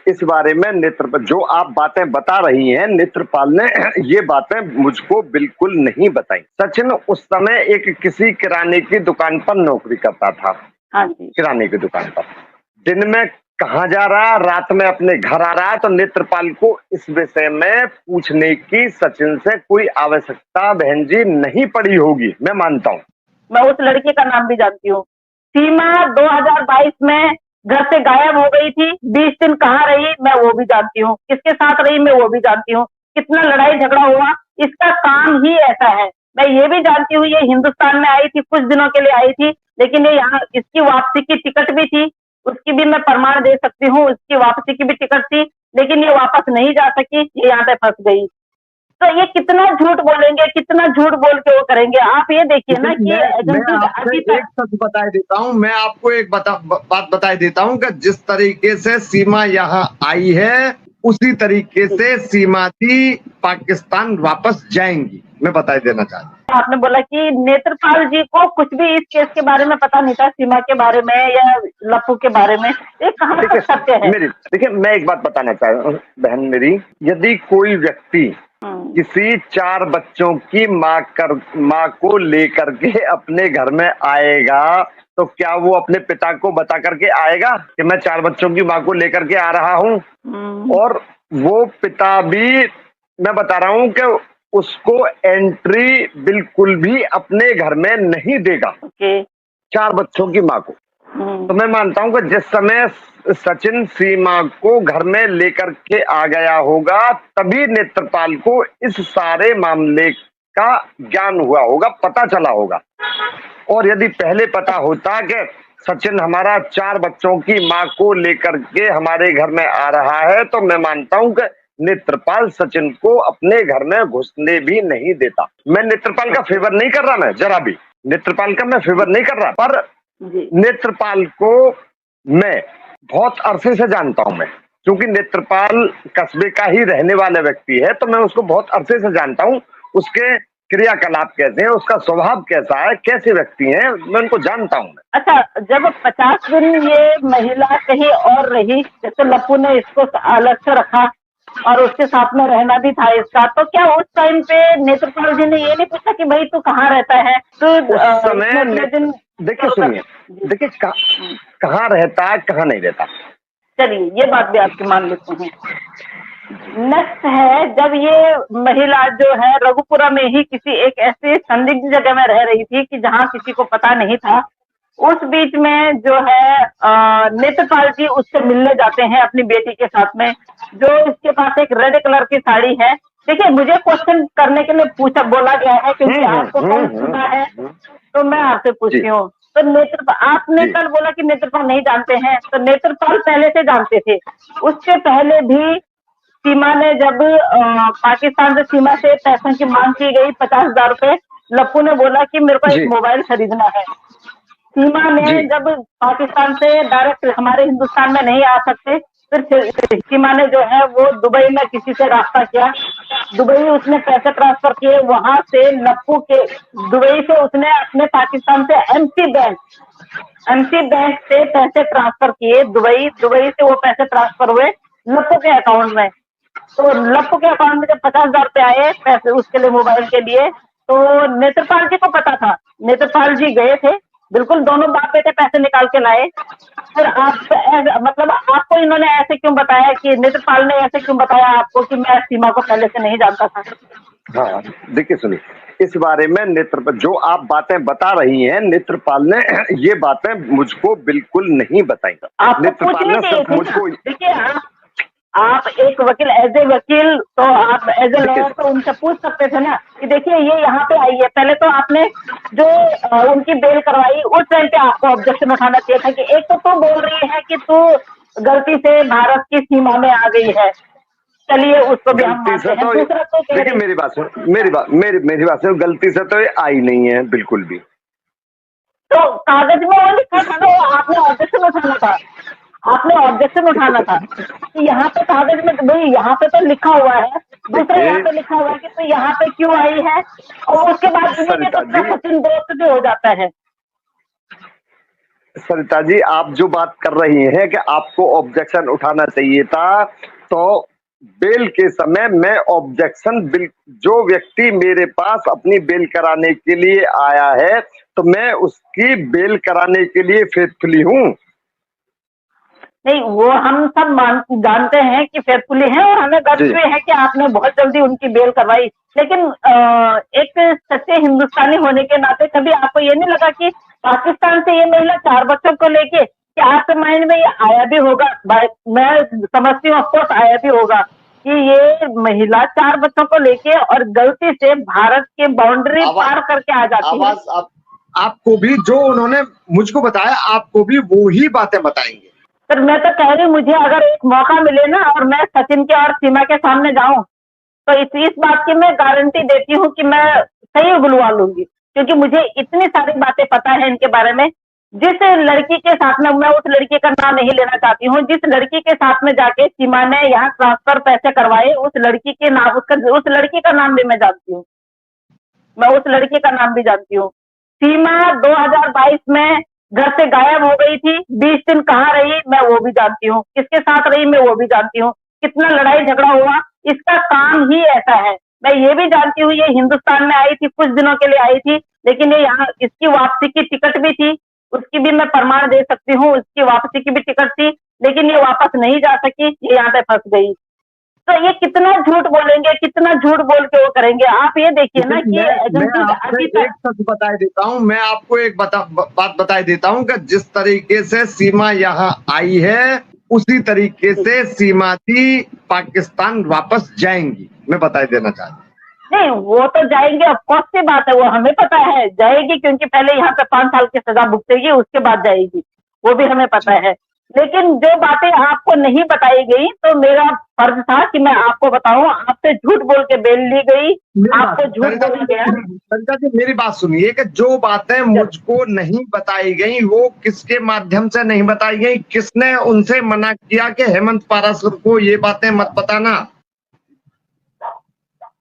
इस बारे में नेत्रपाल जो आप बातें बता रही हैं, नेत्रपाल ने ये बातें मुझको बिल्कुल नहीं बताई। सचिन उस समय एक किसी किराने की दुकान पर नौकरी करता था। हाँ जी। किराने की दुकान पर दिन में कहाँ जा रहा, रात में अपने घर आ रहा है, तो नेत्रपाल को इस विषय में पूछने की सचिन से कोई आवश्यकता बहन जी नहीं पड़ी होगी, मैं मानता हूँ। मैं उस लड़की का नाम भी जानती हूँ। सीमा 2022 में घर से गायब हो गई थी, 20 दिन कहाँ रही मैं वो भी जानती हूँ, किसके साथ रही मैं वो भी जानती हूँ, कितना लड़ाई झगड़ा हुआ, इसका काम ही ऐसा है। मैं ये भी जानती हूँ ये हिंदुस्तान में आई थी, कुछ दिनों के लिए आई थी, लेकिन ये यहाँ इसकी वापसी की टिकट भी थी, उसकी भी मैं प्रमाण दे सकती हूँ, उसकी वापसी की भी टिकट थी, लेकिन ये वापस नहीं जा सकी, ये यहाँ पे फंस गई। तो ये कितना झूठ बोलेंगे, कितना झूठ बोल के वो करेंगे। आप ये देखिए ना कि मैं आपसे एक सच बता देता हूँ, मैं आपको एक बात बता देता हूँ कि जिस तरीके से सीमा यहाँ आई है उसी तरीके से सीमा जी पाकिस्तान वापस जाएंगी, मैं बता देना चाहता हूँ। आपने बोला कि नेत्रपाल जी को कुछ भी इस केस के बारे में पता नहीं था, सीमा के बारे में या लप्पू के बारे में, ये कहाँ तक सत्य है? देखिए मैं एक बात बताना चाह रहा हूँ बहन मेरी, यदि कोई व्यक्ति किसी 4 बच्चों की माँ को लेकर के अपने घर में आएगा, तो क्या वो अपने पिता को बता करके आएगा कि मैं 4 बच्चों की माँ को लेकर के आ रहा हूँ? और वो पिता भी, मैं बता रहा हूँ कि उसको एंट्री बिल्कुल भी अपने घर में नहीं देगा 4 बच्चों की माँ को। तो मैं मानता हूँ कि जिस समय सचिन सीमा को घर में लेकर के आ गया होगा, तभी नेत्रपाल को इस सारे मामले का ज्ञान हुआ होगा, पता चला होगा। और यदि पहले पता होता कि सचिन हमारा 4 बच्चों की माँ को लेकर के हमारे घर में आ रहा है, तो मैं मानता हूँ कि नेत्रपाल सचिन को अपने घर में घुसने भी नहीं देता। मैं नेत्रपाल का फेवर नहीं कर रहा, मैं जरा भी नेत्रपाल का मैं फेवर नहीं कर रहा, पर नेत्रपाल को मैं बहुत अरसे से जानता हूं। मैं क्योंकि नेत्रपाल कस्बे का ही रहने वाला व्यक्ति है, तो मैं उसको बहुत अरसे से जानता हूं। उसके क्रियाकलाप कैसे हैं, उसका स्वभाव कैसा है, कैसे व्यक्ति हैं, मैं उनको जानता हूं। अच्छा, जब 50 दिन ये महिला कहीं और रही, जैसे लप्पू ने इसको अलग से रखा और उसके साथ में रहना भी था इसका, तो क्या उस टाइम पे नेत्रपाल जी ने ये नहीं पूछा कि भाई तू कहाँ रहता है? तो उस समय देखिए, सुनिए, देखिए कहाँ रहता है, कहाँ नहीं रहता, चलिए ये बात भी आपकी मान लेते हैं। नेक्स्ट है, जब ये महिला जो है रघुपुरा में ही किसी एक ऐसे संदिग्ध जगह में रह रही थी कि जहाँ किसी को पता नहीं था, उस बीच में जो है नेत्रपाल जी उससे मिलने जाते हैं अपनी बेटी के साथ में, जो इसके पास एक रेड कलर की साड़ी है। देखिए मुझे क्वेश्चन करने के लिए बोला गया है क्योंकि आपको कौन सुना है, तो मैं आपसे पूछती हूँ। तो आपने कल बोला कि नेत्रपाल नहीं जानते हैं, तो नेत्रपाल पहले से जानते थे। उससे पहले भी सीमा ने जब पाकिस्तान से सीमा से पैसों की मांग की गई 50,000 रुपए, लप्पू ने बोला कि मेरे को एक मोबाइल खरीदना है। सीमा ने जब पाकिस्तान से डायरेक्ट हमारे हिंदुस्तान में नहीं आ सकते, फिर सीमा ने जो है वो दुबई में किसी से रास्ता किया, दुबई उसने पैसे ट्रांसफर किए, वहां से लप्पू के दुबई से उसने अपने पाकिस्तान से एमसी बैंक से पैसे ट्रांसफर किए दुबई से वो पैसे ट्रांसफर हुए लप्पू के अकाउंट में। तो लप्पू के अकाउंट में जब 50,000 रुपए आए पैसे उसके लिए, मोबाइल के लिए, तो नेत्रपाल जी को पता था, नेत्रपाल जी गए थे, बिल्कुल दोनों बाप बेटे पैसे निकाल के लाए। फिर मतलब आपको इन्होंने ऐसे क्यों बताया कि नेत्रपाल ने ऐसे क्यों बताया आपको कि मैं सीमा को पहले से नहीं जानता था? हाँ देखिए, सुनिए, इस बारे में नेत्रपाल जो आप बातें बता रही हैं, नेत्रपाल ने ये बातें मुझको बिल्कुल नहीं बताई। नेत्रपाल ने सिर्फ मुझको, देखिए आप एक वकील, एज ए वकील, तो आप एज ए लॉयर तो उनसे पूछ सकते थे ना कि देखिए ये यहाँ पे आई है। पहले तो आपने जो उनकी बेल करवाई उस टाइम पे आपको ऑब्जेक्शन उठाना चाहिए था कि एक तो तू बोल रही है कि तू गलती से भारत की सीमा में आ गई है, चलिए उसको भी हम मानते हैं। दूसरा तो देखिए मेरी बात सुनो, गलती से तो ये आई नहीं है बिल्कुल भी। तो कागज में वो लिखा था ना, आपने ऑब्जेक्शन उठाना था, कि यहाँ पे कागज में भाई यहाँ पे तो लिखा हुआ है, दूसरा यहाँ पे लिखा हुआ है कि तो यहाँ पे क्यों आई है, और उसके बाद सचिन दोस्त भी हो जाता है। सरिता जी, आप जो बात कर रही हैं कि आपको ऑब्जेक्शन उठाना चाहिए था, तो बेल के समय मैं ऑब्जेक्शन जो व्यक्ति मेरे पास अपनी बेल कराने के लिए आया है, तो मैं उसकी बेल कराने के लिए फेथफुली हूँ। नहीं, वो हम सब जानते हैं कि फेथफुली है, और हमें गर्व भी है कि आपने बहुत जल्दी उनकी बेल करवाई। लेकिन एक सच्चे हिंदुस्तानी होने के नाते कभी आपको ये नहीं लगा कि पाकिस्तान से ये महिला 4 बच्चों को लेके, क्या आपके माइंड में ये आया भी होगा? मैं समझती हूँ ऑफकोर्स आया भी होगा कि ये महिला 4 बच्चों को लेके और गलती से भारत के बाउंड्री पार करके आ जाती है। आपको भी जो उन्होंने मुझको बताया, आपको भी वो ही बातें बताएंगे। सर, मैं तो कह रही हूँ, मुझे अगर एक मौका मिले ना और मैं सचिन के और सीमा के सामने जाऊं, तो इस बात की मैं गारंटी देती हूँ कि मैं सही बुलवा लूंगी, क्योंकि मुझे इतनी सारी बातें पता है इनके बारे में। जिस लड़की के साथ में, मैं उस लड़की का नाम नहीं लेना चाहती हूँ, जिस लड़की के साथ में जाके सीमा ने यहाँ ट्रांसफर पैसे करवाए, उस लड़की के नाम, उस लड़की का नाम भी मैं जानती हूँ। मैं उस लड़की का नाम भी जानती हूँ। सीमा 2022 में घर से गायब हो गई थी, 20 दिन कहाँ रही मैं वो भी जानती हूँ, किसके साथ रही मैं वो भी जानती हूँ, कितना लड़ाई झगड़ा हुआ, इसका काम ही ऐसा है। मैं ये भी जानती हूँ ये हिंदुस्तान में आई थी, कुछ दिनों के लिए आई थी, लेकिन ये यहाँ, इसकी वापसी की टिकट भी थी, उसकी भी मैं प्रमाण दे सकती हूँ, उसकी वापसी की भी टिकट थी, लेकिन ये वापस नहीं जा सकी, ये यहाँ पे फंस गई। तो ये कितना झूठ बोलेंगे, कितना झूठ बोल के वो करेंगे? आप ये देखिए ना कि एक सच बताए देता हूँ, मैं आपको एक बात बताए देता हूँ कि जिस तरीके से सीमा यहाँ आई है, उसी तरीके से सीमा जी पाकिस्तान वापस जाएंगी, मैं बताए देना चाहता हूँ। नहीं, वो तो जाएंगे, ऑफकोर्स की बात है, वो हमें पता है जाएगी, क्योंकि पहले यहाँ पे 5 साल की सजा भुगतेगी, उसके बाद जाएगी, वो भी हमें पता है। लेकिन जो बातें आपको नहीं बताई गई, तो मेरा फर्ज था कि मैं आपको बताऊं। आपसे झूठ बोल के बेल ली गई, आपको झूठ बोला गया। सरिता जी, मेरी बात सुनिए कि जो बातें मुझको नहीं बताई गई, वो किसके माध्यम से नहीं बताई गई? किसने उनसे मना किया कि हेमंत पाराशर को ये बातें मत बताना?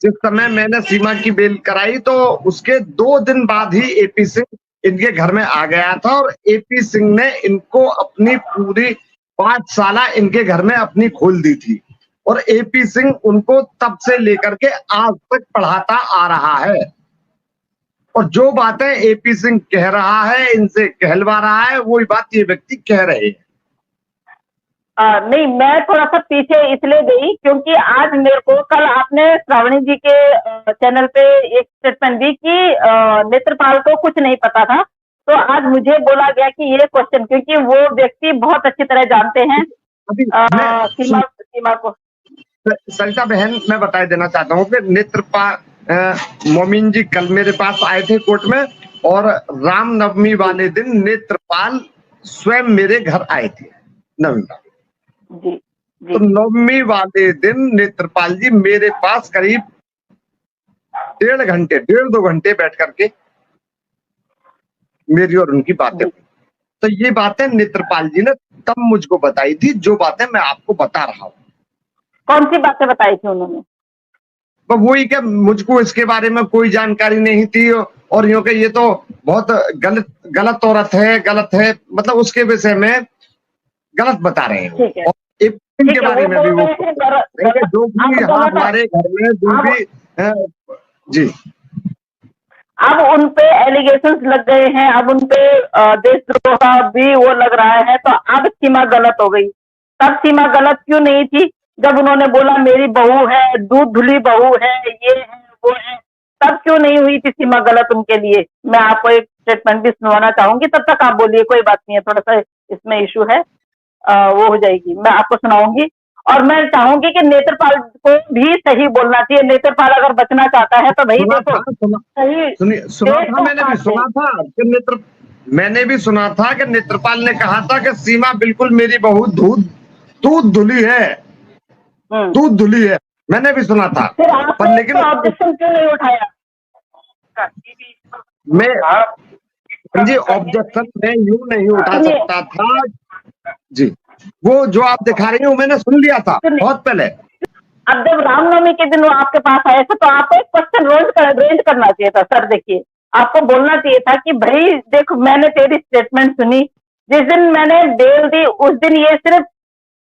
जिस समय मैंने सीमा की बेल कराई, तो उसके 2 दिन बाद ही एपी सिंह इनके घर में आ गया था, और एपी सिंह ने इनको अपनी पूरी पाठशाला इनके घर में अपनी खोल दी थी, और एपी सिंह उनको तब से लेकर के आज तक पढ़ाता आ रहा है। और जो बातें एपी सिंह कह रहा है, इनसे कहलवा रहा है, वही बात ये व्यक्ति कह रहे हैं। नहीं, मैं थोड़ा सा पीछे इसलिए गई क्योंकि आज मेरे को, कल आपने श्रावणी जी के चैनल पे एक स्टेटमेंट दी कि नेत्रपाल को कुछ नहीं पता था, तो आज मुझे बोला गया कि ये क्वेश्चन, क्योंकि वो व्यक्ति बहुत अच्छी तरह जानते हैं सीमा को। सरिता बहन, मैं बता देना चाहता हूँ कि नेत्रपाल मोमिन जी कल मेरे पास आए थे कोर्ट में, और रामनवमी वाले दिन नेत्रपाल स्वयं मेरे घर आए थे, नवमी जी, जी। तो नवमी वाले दिन नेत्रपाल जी मेरे पास करीब 1.5 घंटे बैठ करके मेरी और उनकी बातें हुई। तो ये बातें नेत्रपाल जी ने तब मुझको बताई थी, जो बातें मैं आपको बता रहा हूँ। कौन सी बातें बताई थी उन्होंने? तो वही कि मुझको इसके बारे में कोई जानकारी नहीं थी, और यूं कि ये तो बहुत गलत औरत है, गलत है, मतलब उसके विषय में गलत बता रहे हैं। और के बारे में भी वो जो भी हमारे घर में जो भी जी, अब उन पे एलिगेशंस लग गए हैं, अब उन पे देशद्रोह का भी वो लग रहा है, तो अब सीमा गलत हो गई। तब सीमा गलत क्यों नहीं थी? जब उन्होंने बोला मेरी बहू है, दूध धुली बहू है, ये है वो है, तब क्यों नहीं हुई थी सीमा गलत उनके लिए? मैं आपको एक स्टेटमेंट भी सुनवाना चाहूंगी, तब तक आप बोलिए, कोई बात नहीं है, थोड़ा सा इसमें इशू है, वो हो जाएगी, मैं आपको सुनाऊंगी। और मैं चाहूंगी कि नेत्रपाल को भी सही बोलना चाहिए। नेत्रपाल अगर बचना चाहता है तो भाई देखो, सुना था, मैंने भी सुना था कि मैंने भी सुना था कि नेत्रपाल ने कहा था कि सीमा बिल्कुल मेरी बहू दूध धुली है, दूध धुली है, मैंने भी सुना था। पर लेकिन ऑब्जेक्शन क्यों नहीं उठाया? मैं जी ऑब्जेक्शन मैं यूं नहीं उठा सकता था जी, वो जो आप दिखा रही हो मैंने सुन लिया था बहुत पहले। अब जब रामनवमी के दिन वो आपके पास आए थे, तो आपको एक क्वेश्चन रेंज करना चाहिए था। सर देखिए, आपको बोलना चाहिए था कि भाई देखो, मैंने तेरी स्टेटमेंट सुनी, जिस दिन मैंने बेल दी उस दिन ये सिर्फ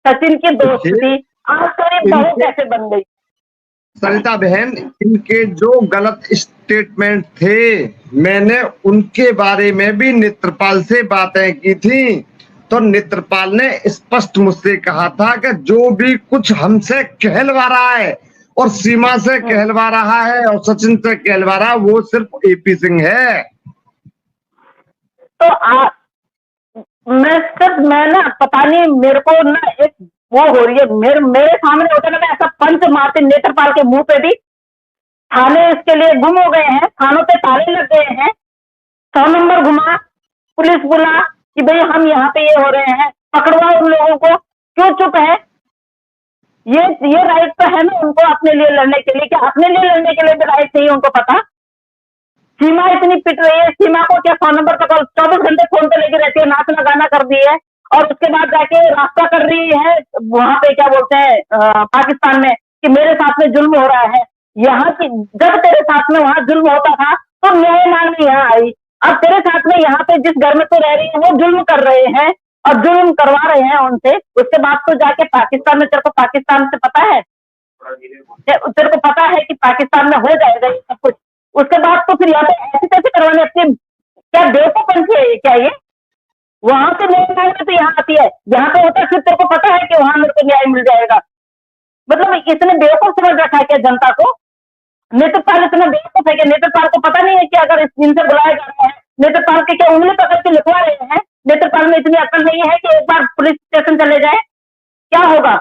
सचिन की दोस्त थी, आज तो ये बहू कैसे बन गई? सरिता बहन, इनके जो गलत स्टेटमेंट थे, मैंने उनके बारे में भी नेत्रपाल से बातें की थी, तो नेत्रपाल ने स्पष्ट मुझसे कहा था कि जो भी कुछ हमसे कहलवा रहा है और सीमा से कहलवा रहा है और सचिन से कहलवा रहा है, वो सिर्फ एपी सिंह है। तो मैं ना पता नहीं, मेरे को ना एक वो हो रही है, मेरे सामने होता ना, मैं ऐसा पंच मारती नेत्रपाल के मुंह पे भी। थाने इसके लिए गुम हो गए हैं, थानों पे ताले लग गए हैं, 100 नंबर घुमा, पुलिस बुला कि भाई हम यहाँ पे ये हो रहे हैं, पकड़वा उन लोगों को, क्यों चुप है? ये राइट तो है ना उनको अपने लिए लड़ने के लिए, क्या अपने लिए लड़ने के लिए भी राइट नहीं उनको पता? सीमा इतनी पिट रही है, सीमा को क्या 100 नंबर का 24 घंटे फोन पे लेके रहती है, नाचना गाना कर दी है, और उसके बाद जाके रास्ता कर रही है वहां पे, क्या बोलते हैं पाकिस्तान में, कि मेरे साथ में जुल्म हो रहा है। यहाँ की जब तेरे साथ में वहां जुल्म होता था तो न्याय मांगने यहाँ आई, अब तेरे साथ में यहाँ पे जिस घर में तो रह रही है वो जुल्म कर रहे हैं और जुल्म करवा रहे हैं उनसे। उसके बाद तो जाके पाकिस्तान में, तेरे को पाकिस्तान से पता है, तेरे को पता है कि पाकिस्तान में हो जाएगा ये सब कुछ। उसके बाद तो फिर यहाँ पे ऐसे कैसे करवाने अपने, क्या बेवकूफपंथी है ये? क्या ये वहां से न्याय मांगने तो यहाँ आती है, यहाँ पे होता है फिर तेरे को पता है कि वहां मेरे को न्याय मिल जाएगा। मतलब इसने बेवकूफ समझ रखा है क्या जनता को? नेत्रपाल इतना बेवकूफ है कि नेत्रपाल को पता नहीं है कि अगर इनसे बुलाया जा रहा है, नेत्रपाल के क्या उंगली पकड़ के लिखवा रहे हैं? नेत्रपाल में इतनी अकल नहीं है कि एक बार पुलिस स्टेशन चले जाए? क्या होगा?